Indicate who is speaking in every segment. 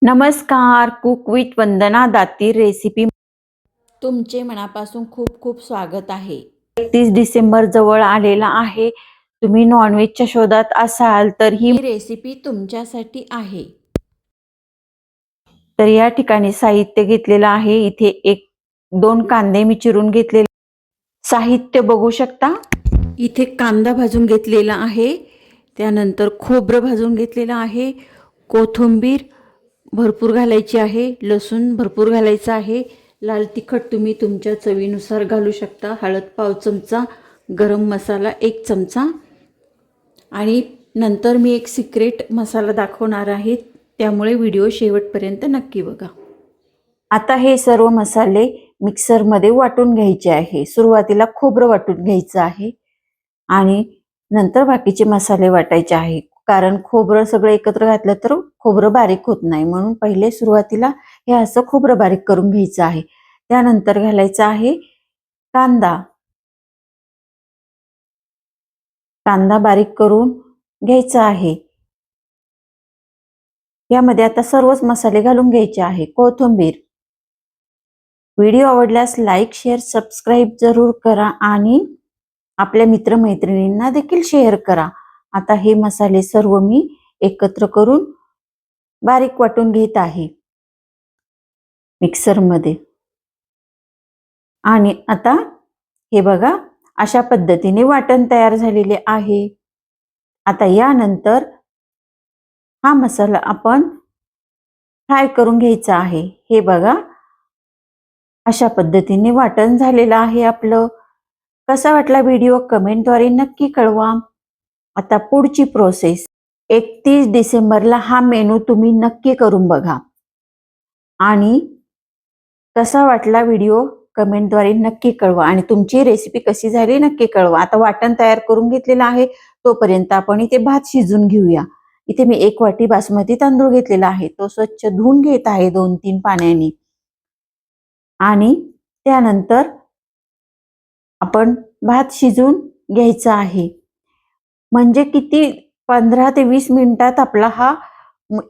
Speaker 1: नमस्कार, cook with Vandana Datir recipe तुमचे मनापासून खूप खूप स्वागत आहे. 31 डिसेंबर जवळ आलेला आहे. तुम्ही नॉनव्हेजच्या शोधात असाल तर ही रेसिपी तुमच्यासाठी आहे. तर या ठिकाणी साहित्य घेतलेलं आहे. इथे 1-2 कांदे मी चिरून घेतलेले. साहित्य बघू शकता. इथे कांदा भाजून घेतलेला आहे. त्यानंतर खोबरं भाजून घेतलेलं आहे. कोथिंबीर भरपूर घालायची आहे. लसूण भरपूर घालायचा आहे. लाल तिखट तुम्ही तुमच्या चवीनुसार घालू शकता. हळद पाव चमचा, गरम मसाला 1 चमचा आणि नंतर मी एक सिक्रेट मसाला दाखवणार आहे. त्यामुळे व्हिडिओ शेवटपर्यंत नक्की बघा. आता हे सर्व मसाले मिक्सरमध्ये वाटून घ्यायचे आहे. सुरुवातीला खोबरं वाटून घ्यायचं आहे आणि नंतर बाकीचे मसाले वाटायचे आहे. कारण खोबरं सगळं एकत्र घातलं तर खोबरं बारीक होत नाही, म्हणून पहिले सुरुवातीला हे असं खोबरं बारीक करून घ्यायचं आहे. त्यानंतर घालायचा आहे कांदा. कांदा बारीक करून घ्यायचा आहे. यामध्ये आता सर्वच मसाले घालून घ्यायचे आहे. कोथिंबीर. व्हिडिओ आवडल्यास लाईक, शेअर, सबस्क्राईब जरूर करा आणि आपल्या मित्रमैत्रिणींना देखील शेअर करा. आता हे मसाले सर्व मी एकत्र करून बारीक वाटून घेत आहे मिक्सरमध्ये. आणि आता हे बघा, अशा पद्धतीने वाटण तयार झालेले आहे. आता यानंतर हा मसाला आपण फ्राय करून घ्यायचा आहे. हे बघा, अशा पद्धतीने वाटण झालेलं आहे आपलं. कसा वाटला व्हिडिओ कमेंटद्वारे नक्की कळवा. आता पुढची प्रोसेस. 31 डिसेंबरला हा मेनू तुम्ही नक्की करून बघा आणि कसा वाटला व्हिडिओ कमेंटद्वारे नक्की कळवा आणि तुमची रेसिपी कशी झाली नक्की कळवा. आता वाटण तयार करून घेतलेलं आहे. तोपर्यंत आपण इथे भात शिजून घेऊया. इथे मी 1 वाटी बासमती तांदूळ घेतलेला आहे. तो स्वच्छ धुवून घेत आहे 2-3 पाण्याने आणि त्यानंतर आपण भात शिजून घ्यायचा आहे. म्हणजे किती 15 ते 20 मिनिटात आपला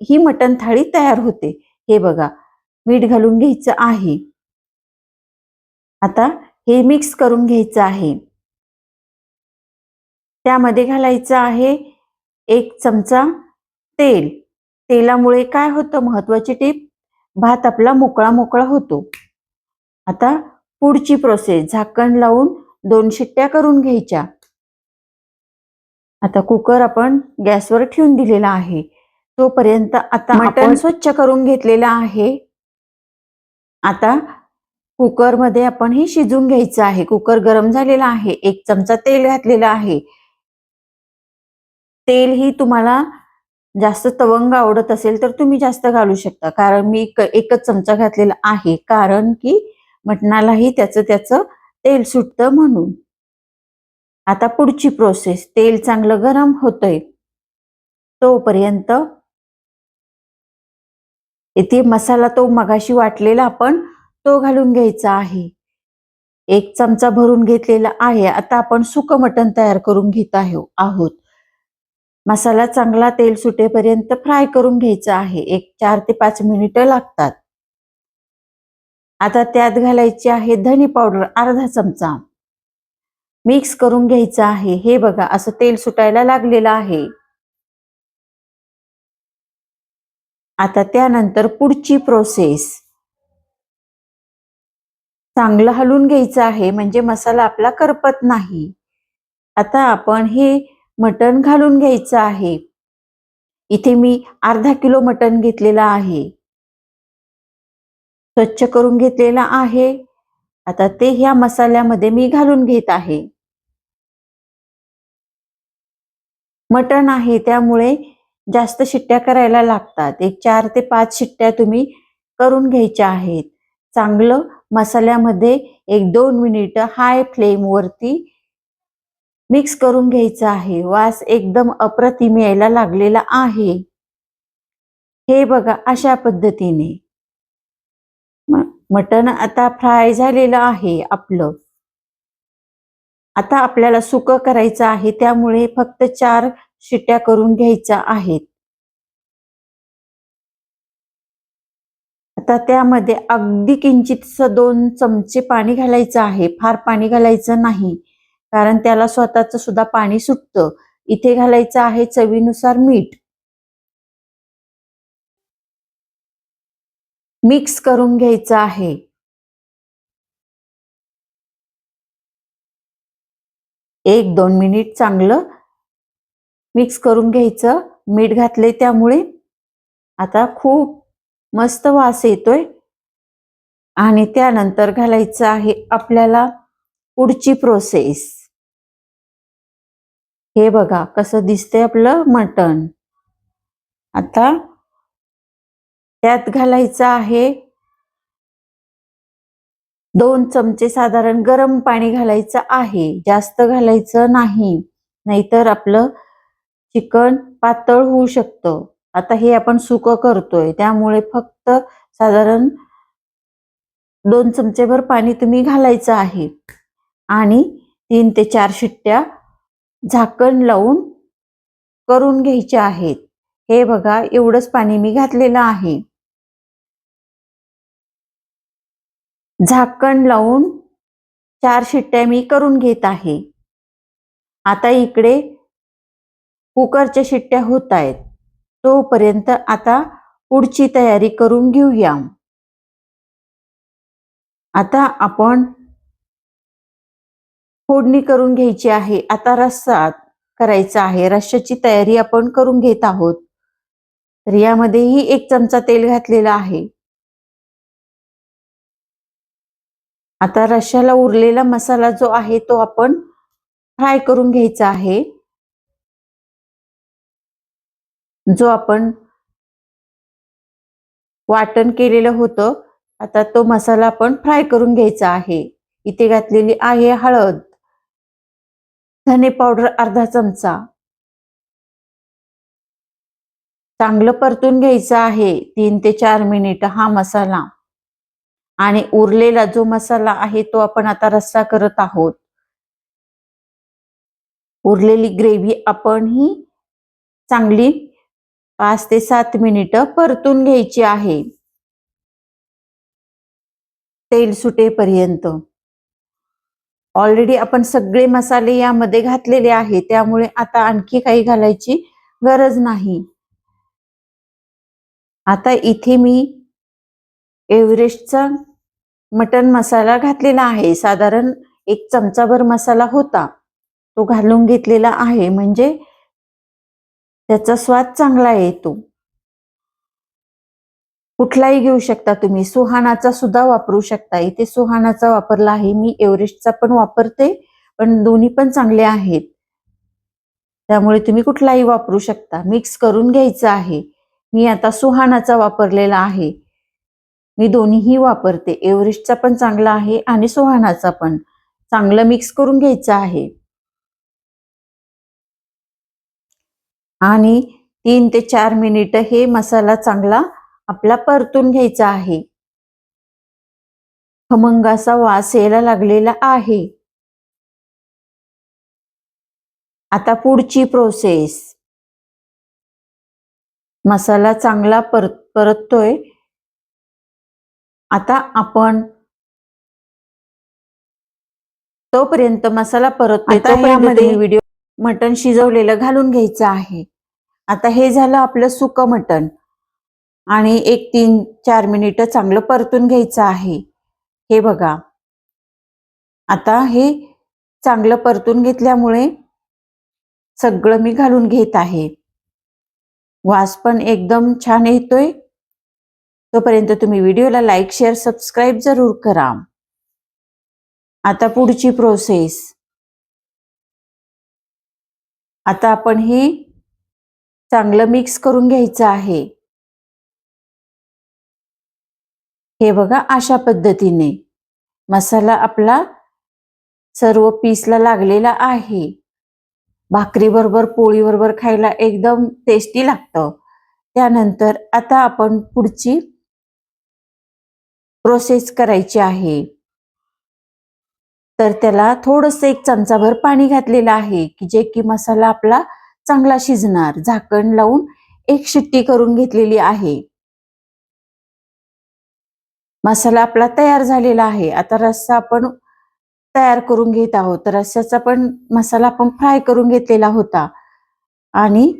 Speaker 1: ही मटण थाळी तयार होते. हे बघा, मीठ घालून घ्यायचं आहे. आता हे मिक्स करून घ्यायचं आहे. त्यामध्ये घालायचं आहे 1 चमचा तेल. तेलामुळे काय होतं, महत्वाची टीप, भात आपला मोकळा मोकळा होतो. आता पुढची प्रोसेस. झाकण लावून 2 शिट्ट्या करून घ्यायच्या. आता कुकर आपण गॅसवर ठेवून दिलेला आहे. तोपर्यंत आता मटण स्वच्छ करून घेतलेलं आहे. आता कुकरमध्ये आपण हे शिजून घ्यायचं आहे. कुकर गरम झालेला आहे. 1 चमचा तेल घातलेला आहे. तेल ही तुम्हाला जास्त तवंग आवडत असेल तर तुम्ही जास्त घालू शकता. कारण मी 1च चमचा घातलेला आहे, कारण की मटणालाही त्याचं तेल सुटतं म्हणून. आता पुढची प्रोसेस. तेल चांगलं गरम होतंय तोपर्यंत इथे मसाला तो मगाशी वाटलेला आपण तो घालून घ्यायचा आहे. 1 चमचा भरून घेतलेला आहे. आता आपण सुकं मटण तयार करून घेत आहोत. मसाला चांगला तेल सुटेपर्यंत फ्राय करून घ्यायचा आहे. 4 ते 5 मिनिटं लागतात. आता त्यात घालायची आहे धनी पावडर अर्धा चमचा. मिक्स करून घ्यायचं आहे. हे बघा, असं तेल सुटायला लागलेलं आहे. आता त्यानंतर पुढची प्रोसेस. चांगलं हलवून घ्यायचं आहे म्हणजे मसाला आपला करपत नाही. आता आपण हे मटण घालून घ्यायचं आहे. इथे मी अर्धा किलो मटण घेतलेलं आहे. स्वच्छ करून घेतलेला आहे. आता ते ह्या मसाल्यामध्ये मी घालून घेत आहे. मटण आहे त्यामुळे जास्त शिट्ट्या करायला लागतात. 4 ते 5 शिट्ट्या तुम्ही करून घ्यायच्या आहेत. चांगलं मसाल्यामध्ये 1-2 मिनिटं हाय फ्लेम वरती मिक्स करून घ्यायचं आहे. वास एकदम अप्रतिम यायला लागलेला आहे. हे बघा, अशा पद्धतीने मटण आता फ्राय झालेलं आहे आपलं. आता आपल्याला सुकं करायचं आहे त्यामुळे फक्त 4 शिट्ट्या करून घ्यायच्या आहेत. आता त्यामध्ये अगदी किंचितसं 2 चमचे पाणी घालायचं आहे. फार पाणी घालायचं नाही, कारण त्याला स्वतःच सुद्धा पाणी सुटतं. इथे घालायचं आहे चवीनुसार मीठ. मिक्स करून घ्यायचं आहे. एक 2 मिनिट चांगलं मिक्स करून घ्यायचं. मीठ घातले त्यामुळे आता खूप मस्त वास येतोय. आणि त्यानंतर घालायचं आहे आपल्याला पुढची प्रोसेस. हे बघा कसं दिसतंय आपलं मटण. आता त्यात घालायचं आहे 2 चमचे साधारण गरम पाणी घालायचं आहे. जास्त घालायचं नाही, नाहीतर आपलं चिकन पातळ होऊ शकतं. आता हे आपण सुकं करतोय त्यामुळे फक्त साधारण 2 चमचेभर पाणी तुम्ही घालायचं आहे आणि 3 ते 4 शिट्ट्या झाकण लावून करून घ्यायच्या आहेत. हे बघा एवढंच पाणी मी घातलेलं आहे. झाकण लावून 4 शिट्ट्या मी करून घेत आहे. आता इकडे कुकरच्या शिट्ट्या होत आहेत. तोपर्यंत आता पुढची तयारी करून घेऊया. आता आपण फोडणी करून घ्यायची आहे. आता रस्सा करायचा आहे. रश्श्याची तयारी आपण करून घेत आहोत. तर यामध्येही 1 चमचा तेल घातलेला आहे. आता रश्श्याला उरलेला मसाला जो आहे तो आपण फ्राय करून घ्यायचा आहे. जो आपण वाटण केलेलं होतं, आता तो मसाला आपण फ्राय करून घ्यायचा आहे. इथे घातलेली आहे हळद, धने पावडर अर्धा चमचा. चांगलं परतून घ्यायचं आहे 3 ते 4 मिनिट हा मसाला. आणि उरलेला जो मसाला आहे तो आपण आता रस्सा करत आहोत. उरलेली ग्रेव्ही आपण ही चांगली 5 ते 7 मिनिटं परतून घ्यायची आहे, तेल सुटेपर्यंत. ऑलरेडी आपण सगळे मसाले यामध्ये घातलेले आहे, त्यामुळे आता आणखी काही घालायची गरज नाही. आता इथे मी एव्हरेस्टचा मटन मसाला घातलेला आहे. साधारण 1 चमचाभर मसाला होता, तो घालून घेतलेला आहे, म्हणजे त्याचा स्वाद चांगला येतो. कुठलाही घेऊ शकता तुम्ही, सुहानाचा सुद्धा वापरू शकता. इथे सुहानाचा वापरला आहे मी, एव्हरेस्टचा पण वापरते, पण दोन्ही पण चांगले आहेत. त्यामुळे तुम्ही कुठलाही वापरू शकता. मिक्स करून घ्यायचं आहे. मी आता सुहानाचा वापरलेला आहे. मी दोन्हीही वापरते, एव्हरेस्टचा पण चांगला आहे आणि सुहानाचा पण. चांगलं मिक्स करून घ्यायचं आहे आणि 3 ते 4 मिनिट हे मसाला चांगला आपला परतून घ्यायचा आहे. खमंग असा वास यायला लागलेला आहे. आता पुढची प्रोसेस. मसाला चांगला परततोय. आता आपण तोपर्यंत मसाला परततोय तोपर्यंत व्हिडिओ मटण शिजवलेलं घालून घ्यायचं आहे. आता हे झालं आपलं सुकं मटण आणि 3-4 मिनिटं चांगलं परतून घ्यायचं आहे. हे बघा, आता हे चांगलं परतून घेतल्यामुळे सगळं मी घालून घेत आहे. वास पण एकदम छान येतोय. तोपर्यंत तुम्ही व्हिडिओला लाईक, शेअर, सबस्क्राईब जरूर करा. आता पुढची प्रोसेस. आता आपण हे चांगलं मिक्स करून घ्यायचं आहे. हे बघा, अशा पद्धतीने मसाला आपला सर्व पीसला लागलेला आहे. भाकरी बरोबर, पोळी बरोबर खायला एकदम टेस्टी लागतं. त्यानंतर आता आपण पुढची प्रोसेस करायची आहे. तर त्याला थोडंसं 1 चमचाभर पाणी घातलेलं आहे, की जे की मसाला आपला चांगला शिजणार. झाकण लावून 1 शिट्टी करून घेतलेली आहे. मसाला आपला तयार झालेला आहे. आता रस्सा आपण तयार करून घेत आहोत. तर रस्स्याचा पण मसाला आपण फ्राय करून घेतलेला होता आणि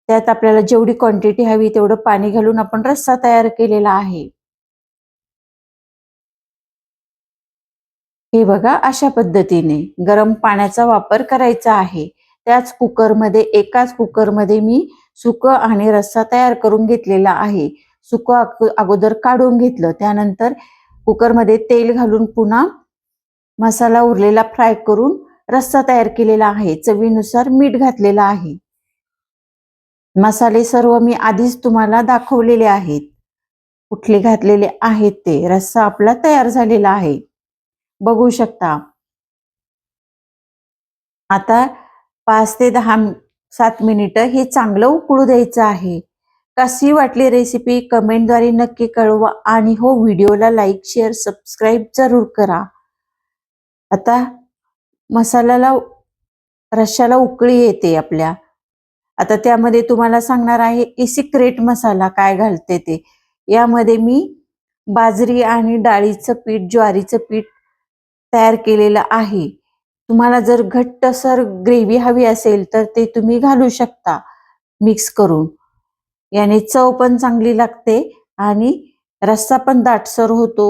Speaker 1: त्यात आपल्याला जेवढी क्वांटिटी हवी तेवढं पाणी घालून आपण रस्सा तयार केलेला आहे. हे बघा, अशा पद्धतीने गरम पाण्याचा वापर करायचा आहे. त्याच कुकरमध्ये, एकाच कुकरमध्ये मी सुकं आणि रस्सा तयार करून घेतलेला आहे. सुकं अगोदर काढून घेतलं, त्यानंतर कुकरमध्ये तेल घालून पुन्हा मसाला उरलेला फ्राय करून रस्सा तयार केलेला आहे. चवीनुसार मीठ घातलेलं आहे. मसाले सर्व मी आधीच तुम्हाला दाखवलेले आहेत. कुठले घातलेले आहेत ते. रस्सा आपला तयार झालेला आहे, बघू शकता. आता 5 ते 7 मिनिटं हे चांगलं उकळू द्यायचं आहे. कशी वाटली रेसिपी कमेंटद्वारे नक्की कळवा आणि हो, व्हिडिओला लाईक, शेअर, सबस्क्राईब जरूर करा. आता मसाल्याला, रश्श्याला उकळी येते आपल्या. आता त्यामध्ये तुम्हाला सांगणार आहे की सिक्रेट मसाला काय घालते ते. यामध्ये मी बाजरी आणि डाळीचं पीठ, ज्वारीचं पीठ तयार केलेलं आहे. तुम्हाला जर घट्टसर ग्रेव्ही हवी असेल तर ते तुम्ही घालू शकता मिक्स करून. याने चव पण चांगली लागते आणि रस्सा पण दाटसर होतो.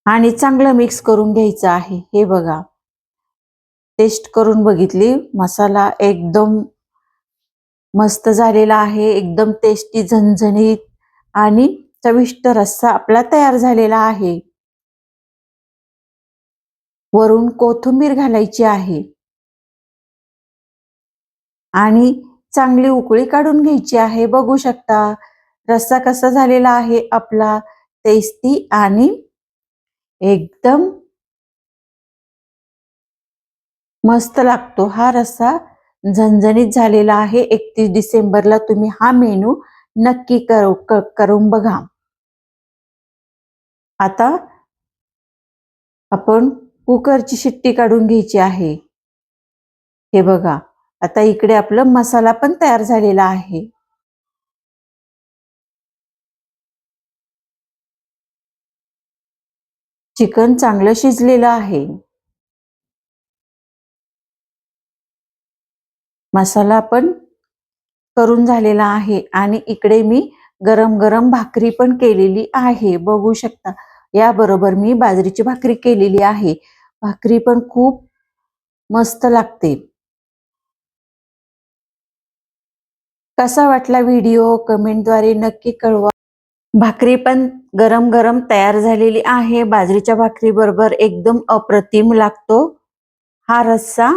Speaker 1: आणि चांगलं मिक्स करून घ्यायचं आहे. हे बघा, टेस्ट करून बघितली, मसाला एकदम मस्त झालेला आहे. एकदम टेस्टी, झणझणीत आणि चविष्ट रस्सा आपला तयार झालेला आहे. वरून कोथिंबीर घालायची आहे आणि चांगली उकळी काढून घ्यायची आहे. बघू शकता रस्सा कसा झालेला आहे आपला, टेस्टी आणि एकदम मस्त लागतो हा रस्सा. झणझणीत झालेला आहे. 31 डिसेंबरला तुम्ही हा मेनू नक्की करून बघा. आता आपण कुकरची शिट्टी काढून घ्यायची आहे. हे बघा, आता इकडे आपलं मसाला पण तयार झालेला आहे. चिकन चांगलं शिजलेलं आहे. मसाला पण करून झालेला आहे आणि इकडे मी गरम गरम भाकरी पण केलेली आहे, बघू शकता. याबरोबर मी बाजरीची भाकरी केलेली आहे. भाकरी पण खूप मस्त लागते. कसा वाटला व्हिडिओ कमेंटद्वारे नक्की कळवा. भाकरी पण गरम गरम तयार झालेली आहे. बाजरीच्या भाकरी बरोबर एकदम अप्रतिम लागतो हा रस्सा.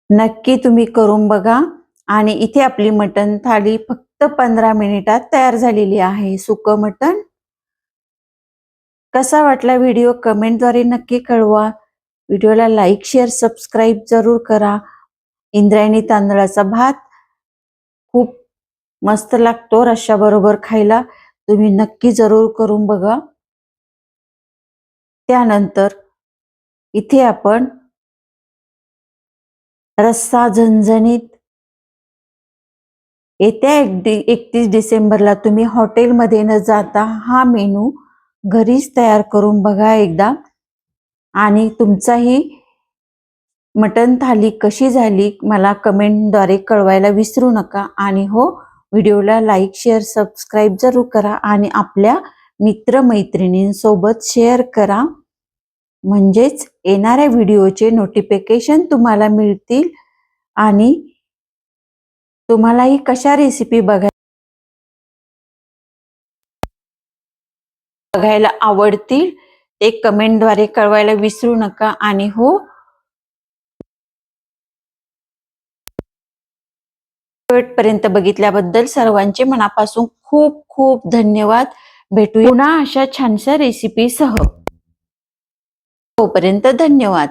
Speaker 1: नक्की तुम्ही करून बघा. आणि इथे आपली मटण थाळी फक्त 15 मिनिटात तयार झालेली आहे. सुकं मटण. कसा वाटला व्हिडिओ कमेंटद्वारे नक्की कळवा. व्हिडिओला लाईक, शेअर, सबस्क्राईब जरूर करा. इंद्रायणी तांदळाचा भात खूप मस्त लागतो रश्श्याबरोबर खायला. तुम्ही नक्की जरूर करून बघा. त्यानंतर इथे आपण रस्सा झणझणीत. येत्या 31 डिसेंबरला तुम्ही हॉटेलमध्ये न जाता हा मेनू घरीच तयार करून बघा एकदा. आणि तुमचाही मटण थाली कशी झाली मला कमेंटद्वारे कळवायला विसरू नका. आणि हो, व्हिडिओला लाईक, शेअर, सबस्क्राईब जरूर करा आणि आपल्या मित्रमैत्रिणींसोबत शेअर करा. म्हणजेच येणाऱ्या व्हिडिओचे नोटिफिकेशन तुम्हाला मिळतील आणि तुम्हालाही कशा रेसिपी बघायला आवडतील ते कमेंटद्वारे कळवायला विसरू नका. आणि हो, शेवटपर्यंत बघितल्याबद्दल सर्वांचे मनापासून खूप खूप धन्यवाद. भेटूया पुन्हा अशा छानशा रेसिपीसह. तोपर्यंत धन्यवाद.